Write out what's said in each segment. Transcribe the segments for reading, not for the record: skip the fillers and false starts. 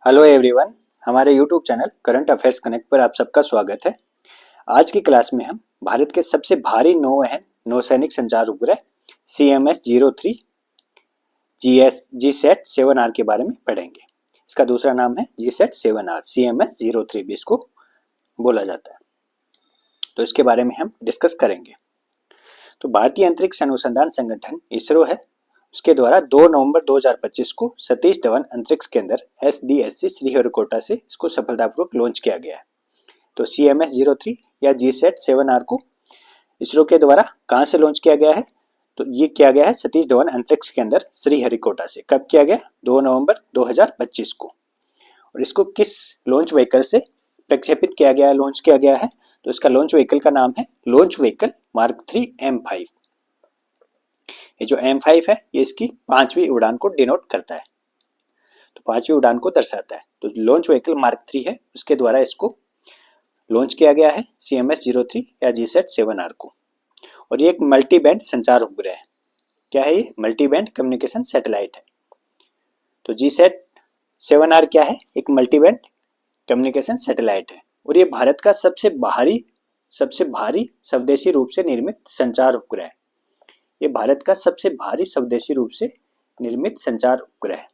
Hello everyone, हमारे YouTube channel current affairs connect पर आप सबका स्वागत है। आज की क्लास में हम भारत के सबसे भारी नौसैनिक संचार उपग्रह CMS-03 GSAT 7R के बारे में पढ़ेंगे। इसका दूसरा नाम है GSAT 7R, CMS-03 भी इसको बोला जाता है। तो इसके बारे में हम डिस्कस करेंगे। तो भारतीय अंतरिक्ष अनुसंधान संगठन इसरो है, उसके द्वारा 2 नवंबर 2025 को सतीश धवन अंतरिक्ष केंद्र SDSC श्रीहरिकोटा से इसको सफलतापूर्वक लॉन्च किया गया है। तो CMS-03 या GSAT 7R को इसरो के द्वारा कहां से लॉन्च किया गया है? तो ये किया गया है सतीश धवन अंतरिक्ष केंद्र श्रीहरिकोटा से। कब किया गया? 2 नवंबर 2025 को। और इसको किस लॉन्च व्हीकल से प्रक्षेपित किया गया है, लॉन्च किया गया है? तो इसका लॉन्च व्हीकल का नाम है लॉन्च व्हीकल मार्क 3 M5। ये जो M5 है ये इसकी 5वीं उड़ान को डिनोट करता है, तो 5वीं उड़ान को दर्शाता है। तो लॉन्च व्हीकल मार्क 3 है, उसके द्वारा इसको लॉन्च किया गया है CMS-03 या GSAT 7R को। और ये एक मल्टी बैंड संचार उपग्रह है। क्या है ये? मल्टी बैंड कम्युनिकेशन सैटेलाइट है। तो GSAT 7R क्या है? एक मल्टी बैंड कम्युनिकेशन सैटेलाइट है और ये भारत का सबसे भारी स्वदेशी रूप से निर्मित संचार उपग्रह है। ये भारत का सबसे भारी स्वदेशी रूप से निर्मित संचार उपग्रह है।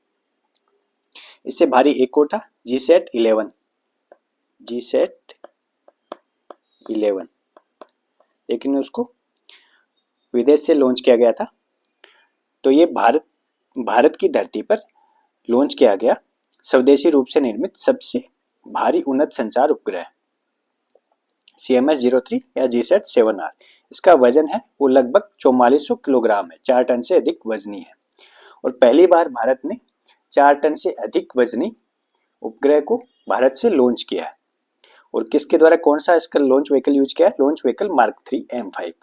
इससे भारी एक और था GSAT 11, लेकिन उसको विदेश से लॉन्च किया गया था। तो ये भारत की धरती पर लॉन्च किया गया स्वदेशी रूप से निर्मित सबसे भारी उन्नत संचार उपग्रह है CMS-03 या GSAT 7R। इसका वजन है वो लगभग 4400 किलोग्राम है, 4 टन से अधिक वजनी है। और पहली बार भारत ने 4 टन से अधिक वजनी उपग्रह को भारत से लॉन्च किया है। और किसके द्वारा, कौन सा इसका लॉन्च व्हीकल यूज किया है? Launch vehicle mark 3 M5।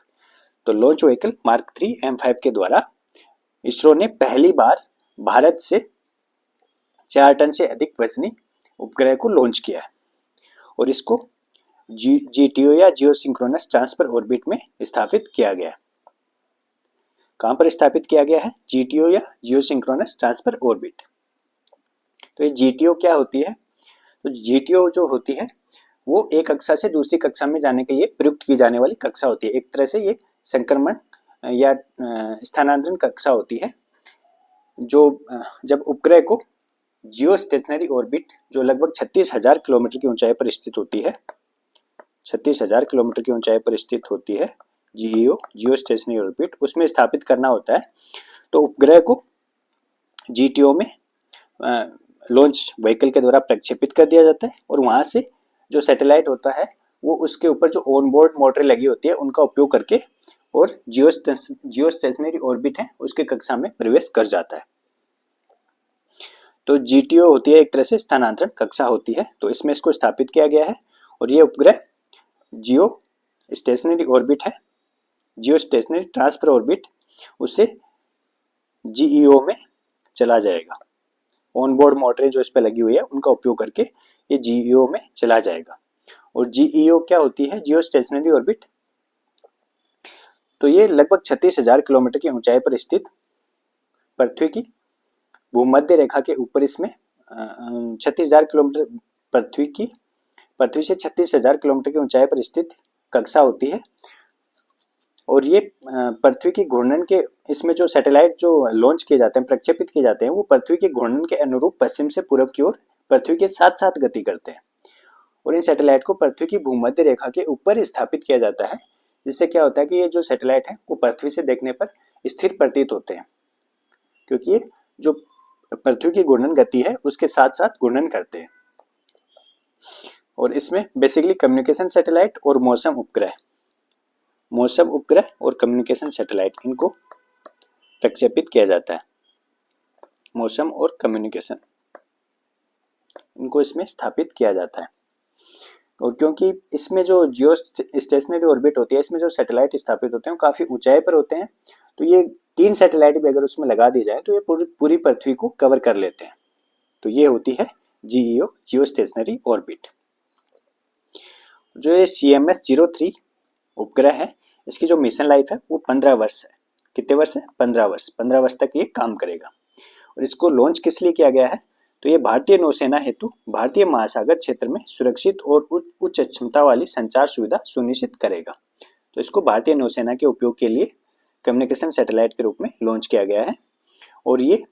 तो लॉन्च व्हीकल मार्क 3 M5 के द्वारा इसरो ने पहली बार भारत से 4 टन से अधिक वजनी उपग्रह को लॉन्च किया है और इसको GTO या जियो सिंक्रोनस ट्रांसफर ऑर्बिट में स्थापित किया गया है। कहां पर स्थापित किया गया है? GTO या जियो सिंक्रोनस ट्रांसफर ऑर्बिट। तो ये GTO क्या होती है? तो GTO जो होती है वो एक कक्षा से दूसरी कक्षा में जाने के लिए प्रयुक्त की जाने वाली कक्षा होती है। एक तरह से ये संक्रमण या स्थानांतरण कक्षा होती है, जो जब उपग्रह को जियो स्टेशनरी ऑर्बिट, जो लगभग 36,000 किलोमीटर की ऊंचाई पर स्थित होती है, 36,000 किलोमीटर की ऊंचाई पर स्थित होती है जियो स्टेशनरी ऑर्बिट, उसमें स्थापित करना होता है। तो उपग्रह को GTO में लॉन्च व्हीकल के द्वारा प्रक्षेपित कर दिया जाता है और वहां से जो सैटेलाइट होता है वो उसके ऊपर जो ऑनबोर्ड मोटर लगी होती है उनका उपयोग करके और जियो स्टेशनरी ऑर्बिट है उसके कक्षा में प्रवेश कर जाता है। तो GTO होती है एक तरह से स्थानांतरण कक्षा होती है। तो इसमें इसको स्थापित किया गया है और ये उपग्रह जियो स्टेशनरी ऑर्बिट है, जियो स्टेशनरी ट्रांसफर ऑर्बिट, उससे GEO में चला जाएगा। ऑनबोर्ड मोटरें जो इस पर लगी हुई है उनका उपयोग करके ये GEO में चला जाएगा। और GEO क्या होती है? जियो स्टेशनरी ऑर्बिट। तो ये लगभग 36,000 किलोमीटर की ऊंचाई पर स्थित पृथ्वी की भूमध्य रेखा के ऊपर, इसमें 36,000 किलोमीटर पृथ्वी से 36,000 किलोमीटर की ऊंचाई पर स्थित कक्षा होती है। और ये पृथ्वी की घूर्णन के, इसमें जो सैटेलाइट जो लॉन्च किए जाते हैं, प्रक्षेपित किए जाते हैं, वो पृथ्वी के घूर्णन के अनुरूप पश्चिम से पूर्व की ओर पृथ्वी के साथ साथ गति करते हैं। और इन सैटेलाइट को पृथ्वी की भूमध्य रेखा के ऊपर स्थापित किया जाता है, जिससे क्या होता है कि ये जो सैटेलाइट है वो पृथ्वी से देखने पर स्थिर प्रतीत होते हैं, क्योंकि ये जो पृथ्वी की घूर्णन गति है उसके साथ साथ घूर्णन करते हैं। और इसमें बेसिकली कम्युनिकेशन सैटेलाइट और मौसम उपग्रह और कम्युनिकेशन सैटेलाइट, इनको प्रक्षेपित किया जाता है। मौसम और कम्युनिकेशन, इनको इसमें स्थापित किया जाता है। और क्योंकि इसमें जो जियो स्टेशनरी ऑर्बिट होती है, इसमें जो सैटेलाइट स्थापित होते हैं वो काफी ऊंचाई पर होते हैं, तो ये 3 सैटेलाइट भी अगर उसमें लगा दी जाए तो ये पूरी पृथ्वी को कवर कर लेते हैं। तो ये होती है GEO, जियो स्टेशनरी ऑर्बिट। जो ये CMS-03 उपग्रह है, इसकी जो मिशन लाइफ है वो 15 वर्ष है। कितने वर्ष है? 15 वर्ष। 15 वर्ष तक ये काम करेगा। और इसको लॉन्च किस लिए किया गया है? तो ये भारतीय नौसेना हेतु भारतीय महासागर क्षेत्र में सुरक्षित और उच्च क्षमता वाली संचार सुविधा सुनिश्चित करेगा। तो इसको भारतीय नौसेना के उपयोग के लिए कम्युनिकेशन सैटेलाइट के रूप में लॉन्च किया गया है और ये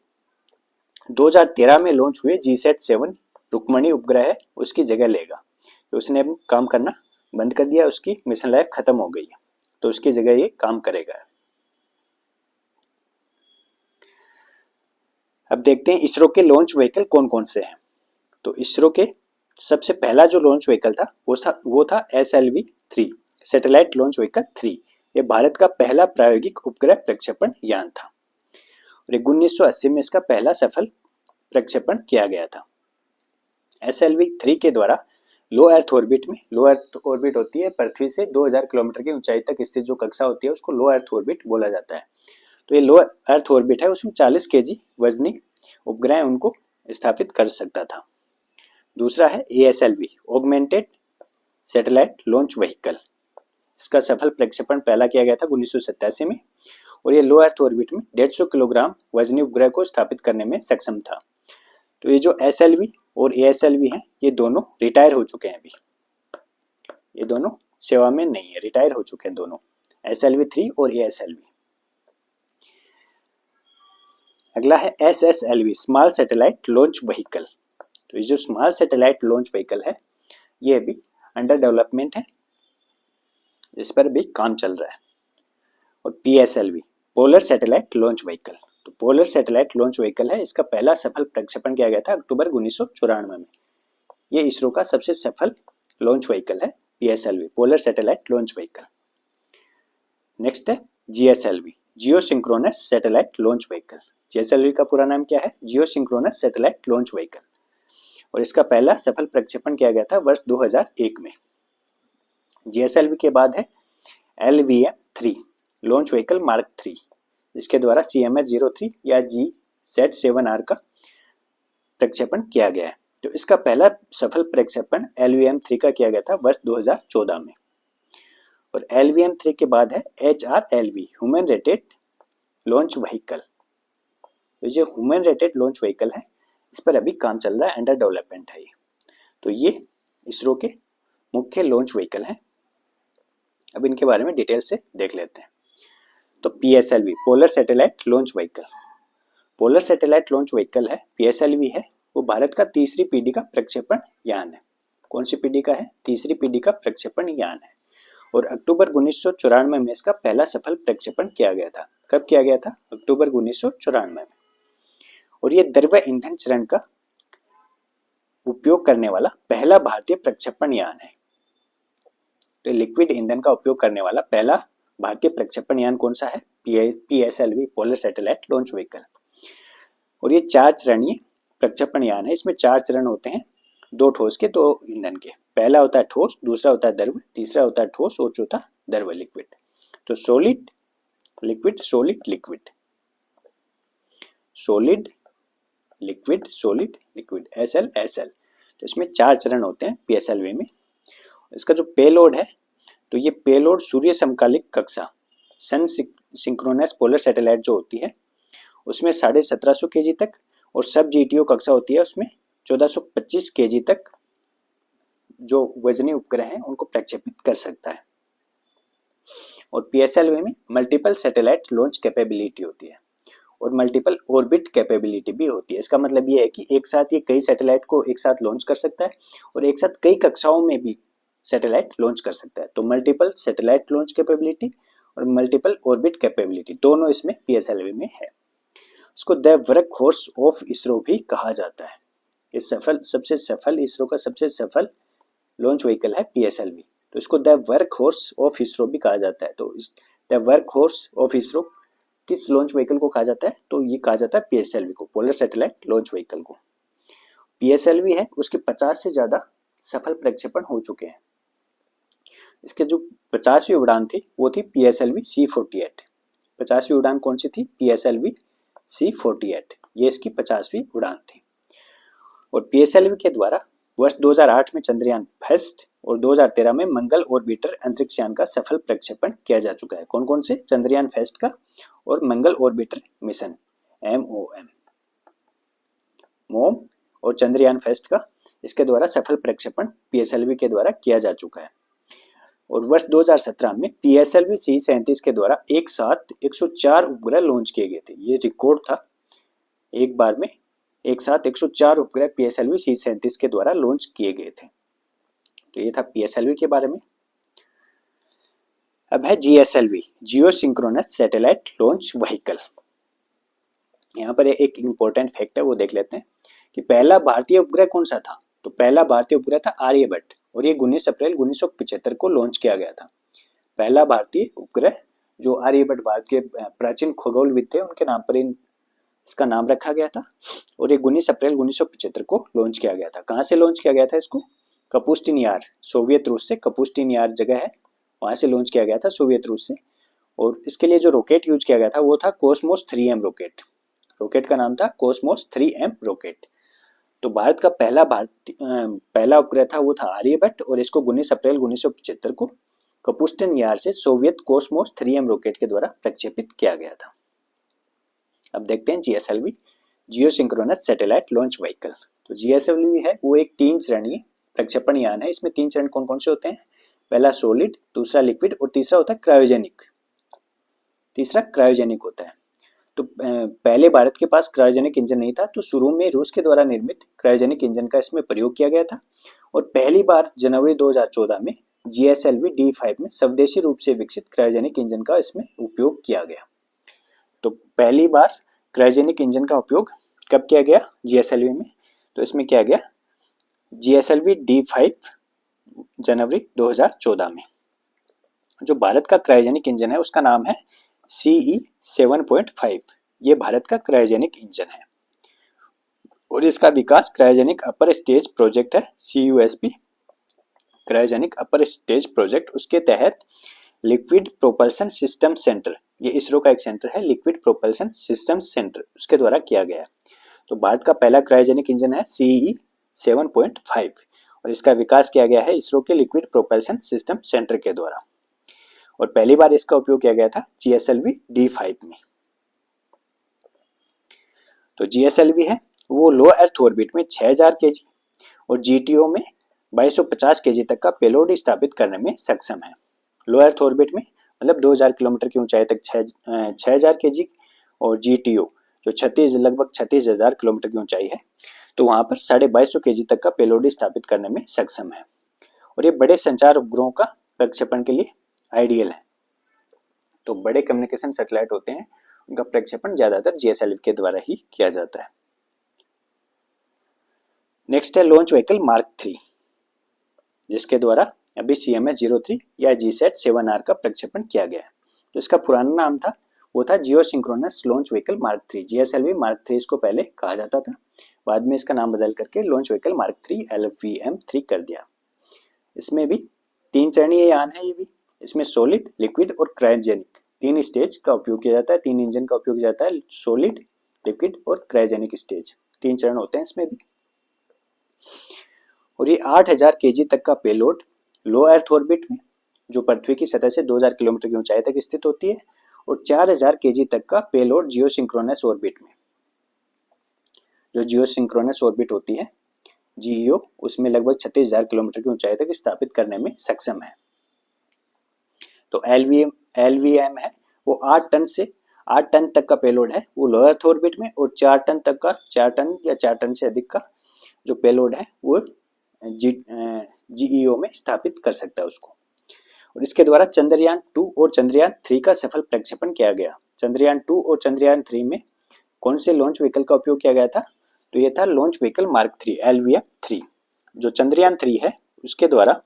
2013 में लॉन्च हुए GSAT-7 रुक्मणी उपग्रह है उसकी जगह लेगा। तो उसने अब काम करना बंद कर दिया, उसकी मिशन लाइफ खत्म हो गई है, तो उसकी जगह ये काम करेगा। अब देखते हैं इसरो के लॉन्च व्हीकल कौन कौन से हैं। तो इसरो के सबसे पहला जो लॉन्च व्हीकल था वो था SLV-3 सैटेलाइट लॉन्च व्हीकल 3। ये भारत का पहला प्रायोगिक उपग्रह प्रक्षेपण यान था और 1980 में इसका पहला सफल प्रक्षेपण किया गया था। SLV-3 के द्वारा लो अर्थ ऑर्बिट में, लो अर्थ ऑर्बिट होती है पृथ्वी से 2000 किलोमीटर की ऊंचाई तक स्थित जो कक्षा होती है उसको लो अर्थ ऑर्बिट बोला जाता है। तो ये लो अर्थ ऑर्बिट है, उसमें 40 kg वजनी उपग्रह उनको स्थापित कर सकता था। दूसरा है ASLV augmented satellite launch vehicle. इसका सफल प्रक्षेपण पहला किया गया था 1987 में और ये लो अर्थ ऑर्बिट में 150 किलोग्राम वजनी उपग्रह को स्थापित करने में सक्षम था। तो ये जो SLV और ASLV हैं ये दोनों रिटायर हो चुके हैं, अभी ये दोनों सेवा में नहीं है, रिटायर हो चुके हैं दोनों, SLV-3 और ASLV। अगला है SSLV small satellite launch vehicle. तो ये जो स्मॉल सैटेलाइट लॉन्च व्हीकल है ये अभी अंडर डेवलपमेंट है, इस पर भी काम चल रहा है। और PSLV polar satellite launch vehicle. तो पोलर सैटेलाइट लॉन्च व्हीकल है, इसका पहला सफल प्रक्षेपण किया गया था अक्टूबर 1994 में। ये इसरो का सबसे सफल लॉन्च व्हीकल है PSLV polar satellite launch vehicle. Next है GSLV geosynchronous satellite launch vehicle. GSLV का पूरा नाम क्या है? Geosynchronous satellite launch vehicle और इसका पहला सफल प्रक्षेपण किया गया था वर्ष 2001 में। GSLV के बाद है LVM-3 लॉन्च व्हीकल मार्क 3, जिसके द्वारा CMS-03 या GSAT-7R का प्रक्षेपण किया गया है। तो इसका पहला सफल प्रक्षेपण LVM-3 का किया गया था वर्ष 2014 में। और LVM-3 के बाद है HRLV human rated launch vehicle. तो ये ह्यूमन रेटेड लॉन्च व्हीकल है, इस पर अभी काम चल रहा है, अंडर डेवलपमेंट है ये। तो ये इसरो के मुख्य लॉन्च व्हीकल हैं। अब इनके बारे में डिटेल से देख लेते हैं। तो PSLV polar satellite launch vehicle. Polar satellite launch vehicle है, PSLV है, वो भारत का तीसरी पीढ़ी का प्रक्षेपण यान है। कौन सी पीढ़ी का है? तीसरी पीढ़ी का प्रक्षेपण यान है और अक्टूबर 1994 में इसका पहला सफल प्रक्षेपण किया गया था। कब किया गया था? अक्टूबर 1994 में। और ये द्रव ईंधन चरण का उपयोग करने वाला पहला भारतीय प्रक्षेपण यान है। तो लिक्विड ईंधन का उपयोग करने वाला पहला भारतीय प्रक्षेपण यान कौन सा है? PSLV polar satellite launch vehicle. और ये 4 चरणीय प्रक्षेपण यान है। इसमें 4 चरण होते हैं, 2 ठोस के 2 ईंधन के। पहला होता है ठोस, दूसरा होता है द्रव, तीसरा होता है ठोस और चौथा द्रव लिक्विड। तो solid liquid solid liquid, solid liquid solid liquid, SL। तो इसमें 4 चरण होते हैं PSLV में। इसका जो पेलोड है, तो ये पेलोड सूर्य समकालिक कक्षा सन सिंक्रोनस पोलर सैटेलाइट जो होती है उसमें 1750 kg तक और सब GTO कक्षा होती है उसमें 1425 kg तक जो वजनी उपग्रह हैं उनको प्रक्षेपित कर सकता है। और PSLV में मल्टीपल सैटेलाइट लॉन्च कैपेबिलिटी होती है और मल्टीपल ऑर्बिट कैपेबिलिटी भी होती है। इसका मतलब ये है कि एक साथ ये कई सैटेलाइट को एक साथ लॉन्च कर सकता है और एक साथ कई कक्षाओं में भी सैटेलाइट लॉन्च कर सकता है। तो मल्टीपल सैटेलाइट लॉन्च कैपेबिलिटी और मल्टीपल ऑर्बिट कैपेबिलिटी दोनों इसमें PSLV में है। इसको the work horse of ISRO भी कहा जाता है। ये सबसे सफल इसरो का सबसे सफल लॉन्च व्हीकल है PSLV। तो इसको the work horse of ISRO भी कहा जाता है। तो the work horse of ISRO किस लॉन्च व्हीकल को कहा जाता है? तो ये कहा जाता है PSLV को, पोलर सैटेलाइट लॉन्च व्हीकल को। PSLV है उसके 50 से ज्यादा सफल प्रक्षेपण हो चुके हैं। इसके जो 50वीं उड़ान थी वो थी PSLV C-48। 50वीं उड़ान कौन सी थी? PSLV C-48, ये इसकी 50वीं उड़ान थी। और PSLV के द्वारा वर्ष 2008 में चंद्रयान फर्स्ट और 2013 में मंगल ऑर्बिटर अंतरिक्ष यान का सफल प्रक्षेपण किया जा चुका है। कौन कौन से? चंद्रयान फर्स्ट का और मंगल ऑर्बिटर मिशन MOM और चंद्रयान फर्स्ट का इसके द्वारा सफल प्रक्षेपण PSLV के द्वारा किया जा चुका है। और वर्ष 2017 में PSLV C-37 के द्वारा एक साथ 104 उपग्रह लॉन्च किए गए थे। ये रिकॉर्ड था, एक बार में एक साथ 104 उपग्रह PSLV C-37 के द्वारा लॉन्च किए गए थे। तो ये था PSLV के बारे में। अब है GSLV, geosynchronous satellite launch vehicle. यहाँ पर एक इम्पोर्टेंट फैक्ट है, वो देख लेते हैं कि पहला भारतीय उपग्रह कौन सा था। तो पहला भारतीय उपग्रह था आर्यभट्ट और ये 19 अप्रैल 1975 को लॉन्च किया गया था। पहला भारतीय उपग्रह जो आर्यभट्ट, भारत के प्राचीन खगोलविद थे, उनके नाम पर इसका नाम रखा गया था और ये 19 अप्रैल 1975 को लॉन्च किया गया था। कहाँ से लॉन्च किया गया था इसको? कपुस्टिन यार, सोवियत रूस से कपुस्टिन यार जगह है, वहाँ से लॉन्च किया गया था, सोवियत रूस से। और इसके लिए जो रॉकेट यूज किया गया था वो था कॉस्मोस 3M रॉकेट। रॉकेट का नाम था कॉस्मोस 3M रॉकेट। तो भारत का पहला उपग्रह था वो था आर्यभट्ट और इसको 19 अप्रैल 1975 को कपुस्टिन यार से सोवियत कॉस्मोस 3M रॉकेट के द्वारा प्रक्षेपित किया गया था। अब देखते हैं GSLV, geosynchronous satellite launch vehicle. तो GSLV है वो एक 3 श्रेणी प्रक्षेपण यान है। इसमें 3 चरण कौन कौन से होते हैं? पहला सॉलिड, दूसरा लिक्विड और तीसरा होता है क्रायोजेनिक। तीसरा क्रायोजेनिक होता है। तो पहले भारत के पास क्रायोजेनिक इंजन नहीं था, तो शुरू में रूस के द्वारा निर्मित क्रायोजेनिक इंजन का इसमें प्रयोग किया गया था और पहली बार जनवरी 2014 में GSLV D5 में स्वदेशी रूप से विकसित क्रायोजेनिक इंजन का इसमें उपयोग किया गया। तो पहली बार क्रायोजेनिक इंजन का उपयोग कब किया गया GSLV में? तो इसमें किया गया GSLV D5 जनवरी 2014 में। जो भारत का क्रायोजेनिक इंजन है उसका नाम है CE 7.5। ये भारत का क्रायोजेनिक इंजन है और इसका विकास क्रायोजेनिक अपर स्टेज प्रोजेक्ट है, CUSP cryogenic upper stage project. उसके तहत लिक्विड प्रोपल्सन सिस्टम सेंटर, ये इसरो का एक सेंटर है, लिक्विड प्रोपल्सन सिस्टम सेंटर, उसके द्वारा किया गया। तो भारत का पहला क्रायोजेनिक इंजन है CE 7.5 और इसका विकास किया गया है इसरो के लिक्विड प्रोपल्सन सिस्टम सेंटर के द्वारा और पहली बार इसका उपयोग किया गया था GSLV D5 में। तो GSLV है वो लो अर्थ ऑर्बिट में 6000 kg और GTO में 2250 kg तक का पेलोड स्थापित करने में सक्षम है। लो अर्थ ऑर्बिट में मतलब 2000 किलोमीटर की ऊंचाई तक 6000 kg और GTO जो लगभग 36,000 किलोमीटर की ऊंचाई है, तो वहां पर 2250 kg तक का पेलोड स्थापित करने में सक्षम है और ये बड़े संचार उपग्रहों का प्रक्षेपण के लिए आइडियल है। तो बड़े कम्युनिकेशन सैटेलाइट होते हैं, उनका प्रक्षेपण ज्यादातर GSLV के द्वारा ही किया जाता है। नेक्स्ट है लॉन्च व्हीकल मार्क 3, जिसके द्वारा अभी CMS-03 या GSAT-7R का प्रक्षेपण किया गया है। तो इसका पुराना नाम था वो था geosynchronous launch vehicle mark 3। GSLV mark 3 इसको पहले कहा जाता था, बाद में इसका नाम बदल करके लॉन्च व्हीकल मार्क 3 LVM-3 कर दिया। इसमें भी 3 चरणीय यान है। ये भी इसमें सॉलिड, लिक्विड और क्रायोजेनिक 3 स्टेज का उपयोग किया जाता है, 3 इंजन का उपयोग किया जाता है, सॉलिड, लिक्विड और क्रायोजेनिक स्टेज 3 चरण होते हैं इसमें भी। और ये 8000 kg तक का पेलोड लो अर्थ ऑर्बिट में जो पृथ्वी की सतह से 2000 किलोमीटर की ऊंचाई तक स्थित होती है और 4000 kg तक का पेलोड जियो सिंक्रोनस ऑर्बिट में, जो जियो सिंक्रोनस ऑर्बिट होती है GEO, उसमें लगभग 36,000 किलोमीटर की ऊंचाई तक स्थापित करने में सक्षम है। तो LVM है वो 8 टन तक का पेलोड है वो लो अर्थ ऑर्बिट में और 4 टन तक का 4 टन या 4 टन से अधिक का जो पेलोड है वो GEO में स्थापित कर सकता है उसको। और इसके द्वारा चंद्रयान 2 और चंद्रयान 3 का सफल प्रक्षेपण किया गया। चंद्रयान 2 और चंद्रयान 3 में कौन से लॉन्च व्हीकल का उपयोग किया गया था? तो ये था लॉन्च व्हीकल मार्क 3 LVM-3। जो चंद्रयान 3 है उसके द्वारा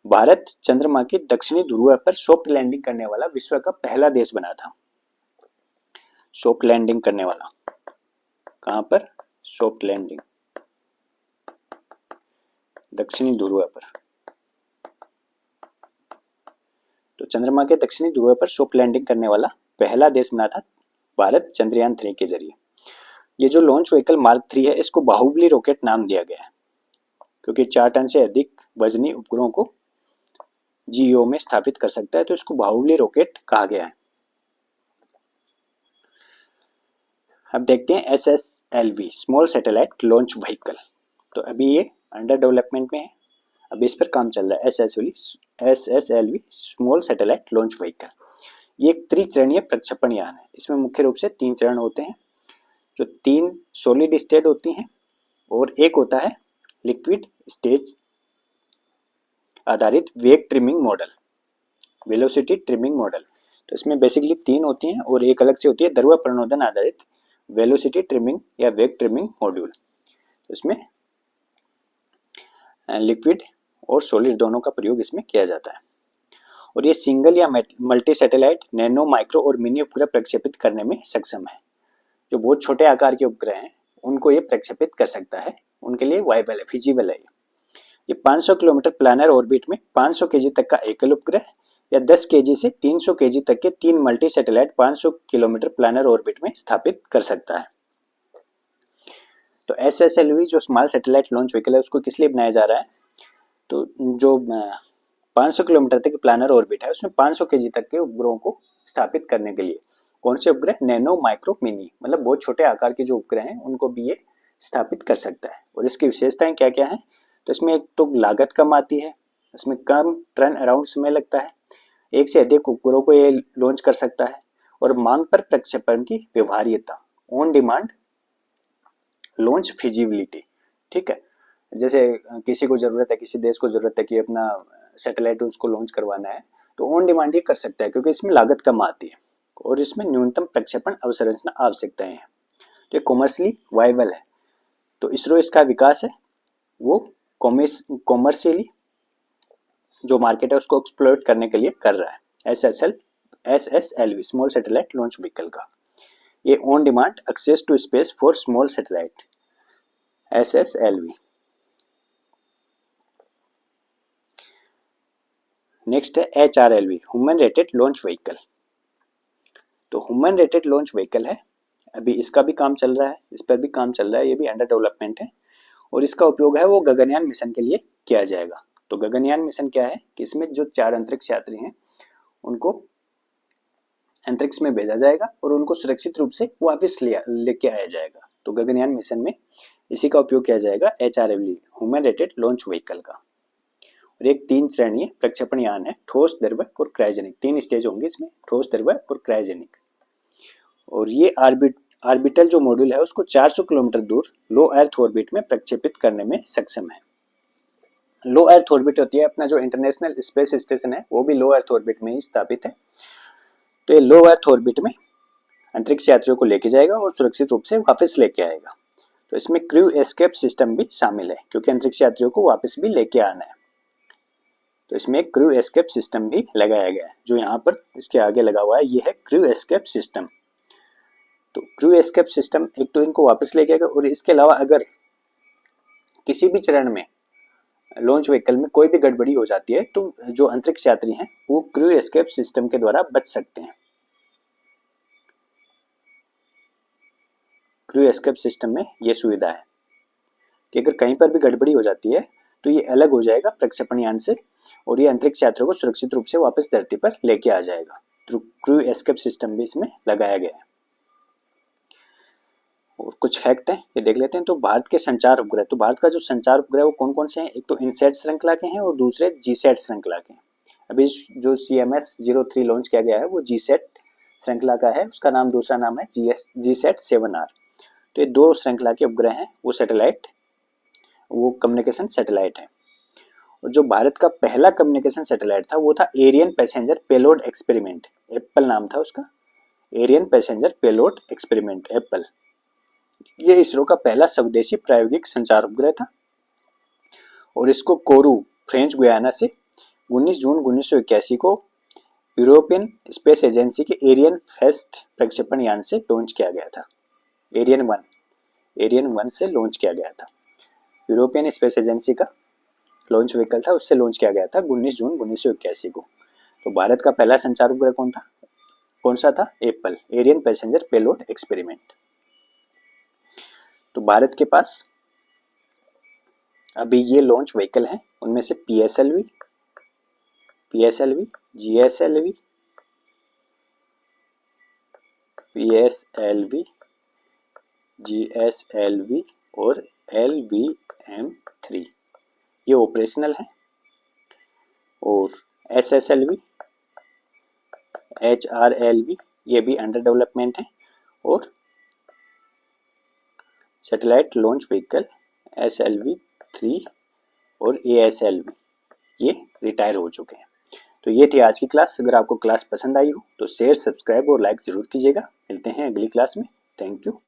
भारत चंद्रमा के दक्षिणी ध्रुव पर सॉफ्ट लैंडिंग करने वाला विश्व का पहला देश बना था। सॉफ्ट लैंडिंग करने वाला कहां पर? सॉफ्ट लैंडिंग दक्षिणी ध्रुव पर। तो चंद्रमा के दक्षिणी ध्रुव पर सॉफ्ट लैंडिंग करने वाला पहला देश बना था भारत चंद्रयान 3 के जरिए। ये जो लॉन्च व्हीकल मार्क 3 है इसको बाहुबली रॉकेट नाम दिया गया है क्योंकि 4 टन से अधिक वजनी उपग्रहों को GEO में स्थापित कर सकता है, तो इसको बाहुबली रॉकेट कहा गया है। अब देखते हैं SSLV small satellite launch vehicle. तो अभी ये अंडर डेवलपमेंट में है, अभी इस पर काम चल रहा है। SSLV small satellite launch vehicle ये एक त्रिचरणीय प्रक्षेपण यान है। इसमें मुख्य रूप से 3 चरण होते हैं, जो 3 सॉलिड स्टेट होती हैं और एक होता है लिक्विड स्टेज आधारित वेग trimming model, velocity trimming model. तो इसमें बेसिकली 3 होती हैं और एक अलग से होती है ध्रुव प्रणोदन आधारित वेलोसिटी ट्रिमिंग या वेग ट्रिमिंग मॉड्यूल। तो इसमें लिक्विड और सॉलिड दोनों का प्रयोग इसमें किया जाता है और ये सिंगल या मल्टी सैटेलाइट, नैनो, माइक्रो और मिनी उपग्रह प्रक्षेपित करने में सक्षम है। जो बहुत छोटे आकार के उपग्रह हैं उनको ये प्रक्षेपित कर सकता है, उनके लिए वाइबल है, फिजिबल है। ये 500 किलोमीटर प्लानर ऑर्बिट में 500 केजी तक का एकल उपग्रह या 10 केजी से 300 केजी तक के 3 multi satellite 500 kilometre planar orbit में स्थापित कर सकता है। तो SSLV जो स्मॉल सैटेलाइट लॉन्च व्हीकल है उसको किस लिए बनाया जा रहा है? तो जो 500 किलोमीटर तक प्लानर ऑर्बिट है उसमें 500 केजी तक के उपग्रहों को स्थापित करने के लिए। कौन से उपग्रह? नैनो, माइक्रो, मिनी, मतलब बहुत छोटे आकार के जो उपग्रह हैं उनको भी ये स्थापित कर सकता है। और इसकी विशेषताएं क्या क्या हैं? तो इसमें एक तो लागत कम आती है, इसमें कम टर्न अराउंड समय लगता है, एक से अधिक उपग्रहों को ये लॉन्च कर सकता है और मांग पर प्रक्षेपण की व्यवहार्यता, ऑन डिमांड लॉन्च फिजिबिलिटी। ठीक है, जैसे किसी को जरूरत है, किसी देश को जरूरत है कि अपना सैटेलाइट उसको लॉन्च करवाना है तो ऑन डिमांड ये कर सकता है क्योंकि इसमें लागत कम आती है और इसमें न्यूनतम प्रक्षेपण अवसंरचना आवश्यकताएं हैं। तो ये कॉमर्शियली वाइबल है। तो इसरो इसका विकास है वो कॉमर्शियली जो मार्केट है उसको एक्सप्लोर करने के लिए कर रहा है। SSLV small satellite launch vehicle का ये on demand access to space for small satellite SSLV। Next है HRLV human rated launch vehicle. तो ह्यूमन रेटेड लॉन्च व्हीकल है, अभी इसका भी काम चल रहा है, इस पर भी काम चल रहा है, ये भी अंडर डेवलपमेंट है और इसका उपयोग है वो गगनयान मिशन के लिए किया जाएगा। तो गगनयान मिशन क्या है कि इसमें जो 4 अंतरिक्ष यात्री हैं उनको अंतरिक्ष में भेजा जाएगा और उनको सुरक्षित रूप से वापस लेके आया जाएगा। तो गगनयान मिशन में इसी का उपयोग किया जाएगा HRLV human rated launch vehicle का। और एक 3 श्रेणीय प्रक्षेपण यान है, ठोस, द्रव और क्रायोजेनिक। 3 स्टेज होंगे इसमें, ठोस, द्रव और क्रायोजेनिक। और ये ऑर्बिटल जो मॉड्यूल है उसको 400 किलोमीटर दूर लो अर्थ ऑर्बिट में प्रक्षेपित करने में सक्षम है। लो अर्थ ऑर्बिट होती है अपना जो इंटरनेशनल स्पेस स्टेशन है वो भी लो अर्थ ऑर्बिट में ही स्थापित है। तो ये लो अर्थ ऑर्बिट में अंतरिक्ष यात्रियों को लेके जाएगा और सुरक्षित रूप से वापस लेके आएगा। तो इसमें क्रू एस्केप सिस्टम भी शामिल है क्योंकि अंतरिक्ष यात्रियों को वापस भी लेके आना है। तो इसमें एक क्रू एस्केप सिस्टम भी लगाया गया है, जो यहाँ पर इसके आगे लगा हुआ है, ये है क्रू एस्केप सिस्टम। तो क्रू एस्केप सिस्टम एक तो इनको वापस लेके आएगा और इसके अलावा अगर किसी भी चरण में लॉन्च व्हीकल में कोई भी गड़बड़ी हो जाती है तो जो अंतरिक्ष यात्री हैं वो क्रू एस्केप सिस्टम के द्वारा बच सकते हैं। क्रू एस्केप सिस्टम में ये सुविधा है कि अगर कहीं पर भी गड़बड़ी हो जाती है तो ये अलग हो जाएगा प्रक्षेपण यान से और ये अंतरिक्ष यात्रियों को सुरक्षित रूप से वापस धरती पर लेके आ जाएगा। तो क्रू एस्केप सिस्टम भी इसमें लगाया गया है। और कुछ फैक्ट है ये देख लेते हैं। तो भारत के संचार उपग्रह, तो भारत का जो संचार उपग्रह वो कौन कौन से हैं? एक तो इनसैट श्रृंखला के हैं और दूसरे जीसैट श्रृंखला के हैं। अभी जो CMS-03 लॉन्च किया गया है वो जीसैट श्रृंखला का है, उसका नाम दूसरा नाम है GSAT-7R। तो ये 2 श्रृंखला के उपग्रह हैं, वो सैटेलाइट, वो कम्युनिकेशन सैटेलाइट है। और जो भारत का पहला कम्युनिकेशन सैटेलाइट था वो था Ariane passenger payload experiment, Apple नाम था उसका, Ariane passenger payload experiment, Apple. ये इसरो का पहला स्वदेशी प्रायोगिक संचार उपग्रह था और इसको कोरू, फ्रेंच गुयाना से 19 जून 1981 को यूरोपियन स्पेस एजेंसी के एरियन फेस्ट प्रक्षेपण यान से लॉन्च किया गया था। एरियन 1 से लॉन्च किया गया था, यूरोपियन स्पेस एजेंसी का लॉन्च व्हीकल था, उससे लॉन्च किया गया था 19 जून 1981 को। तो भारत का पहला संचार उपग्रह कौन सा था? Apple, Ariane passenger payload experiment. तो भारत के पास अभी ये लॉन्च व्हीकल हैं, उनमें से PSLV, GSLV, GSLV और LVM-3 ये ऑपरेशनल है, और SSLV, HRLV ये भी अंडर डेवलपमेंट है, और सैटेलाइट लॉन्च व्हीकल SLV-3 और ASLV ये रिटायर हो चुके हैं। तो ये थी आज की क्लास। अगर आपको क्लास पसंद आई हो तो शेयर, सब्सक्राइब और लाइक ज़रूर कीजिएगा। मिलते हैं अगली क्लास में। Thank you.